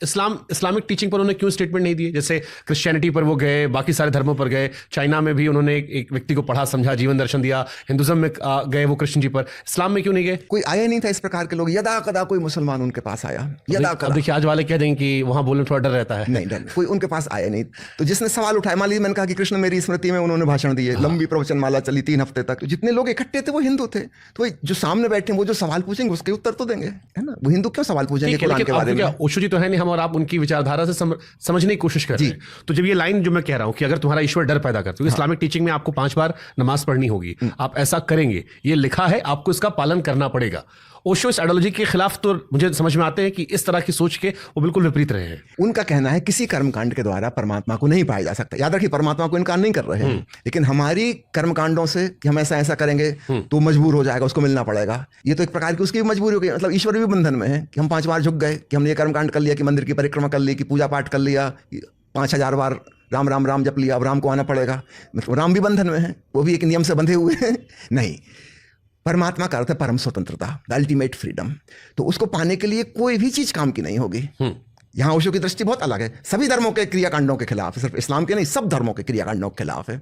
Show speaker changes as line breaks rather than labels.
Islamic teaching पर उन्होंने क्यों स्टेटमेंट नहीं दिए? जैसे क्रिश्चियनिटी पर वो गए, बाकी सारे धर्मों पर गए, चाइना में भी उन्होंने एक व्यक्ति को पढ़ा समझा जीवन दर्शन दिया, हिंदुज्म में गए वो कृष्ण जी पर, इस्लाम में क्यों नहीं गए?
कोई आया नहीं था इस प्रकार के लोग, यदा कदा कोई मुसलमान उनके पास आया, यदा कदा।
देखिए आज वाले कह देंगे कि वहां बोलने थोड़ा डर रहता है।
नहीं डर, कोई उनके पास आया नहीं। तो जिसने सवाल उठाया, मान लीजिए मैंने कहा कि कृष्ण मेरी स्मृति में उन्होंने भाषण दिए, लंबी प्रवचन माला चली 3 हफ्ते तक, तो जितने लोग इकट्ठे थे वो हिंदू थे, तो जो सामने बैठे वो जो सवाल पूछेंगे उसके उत्तर तो देंगे, है ना। वो हिंदू क्यों सवाल पूछेंगे कुरान के बारे में?
ओशो जी तो है नहीं, हम और आप उनकी विचारधारा से समझने की कोशिश कर रहे हैं। तो जब ये लाइन जो मैं कह रहा हूं कि अगर तुम्हारा ईश्वर डर पैदा करता है, इस्लामिक टीचिंग में आपको 5 बार नमाज पढ़नी होगी, आप ऐसा करेंगे, ये लिखा है, आपको इसका पालन करना पड़ेगा। ओशो इस आइडियोलॉजी के खिलाफ तो मुझे समझ में आते हैं कि इस तरह की सोच के वो बिल्कुल विपरीत रहे हैं।
उनका कहना है किसी कर्मकांड के द्वारा परमात्मा को नहीं पाया जा सकता। याद रखिए, परमात्मा को इनकार नहीं कर रहे हैं, लेकिन हमारी कर्मकांडों से कि हम ऐसा ऐसा करेंगे तो मजबूर हो जाएगा, उसको मिलना पड़ेगा, ये तो एक प्रकार की उसकी मजबूरी हो गई। मतलब ईश्वर भी बंधन में है कि हम 5 बार झुक गए, कि हमने ये कर्मकांड कर लिया, कि मंदिर की परिक्रमा कर ली, कि पूजा पाठ कर लिया, 5000 बार राम राम राम जप लिया, अब राम को आना पड़ेगा। मतलब राम भी बंधन में है, वो भी एक नियम से बंधे हुए हैं। नहीं, परमात्मा का अर्थ है परम स्वतंत्रता, द अल्टीमेट फ्रीडम। तो उसको पाने के लिए कोई भी चीज काम की नहीं होगी। यहाँ ओशो की दृष्टि बहुत अलग है, सभी धर्मों के क्रियाकांडों के खिलाफ है, सिर्फ इस्लाम के नहीं, सब धर्मों के क्रियाकांडों के खिलाफ है।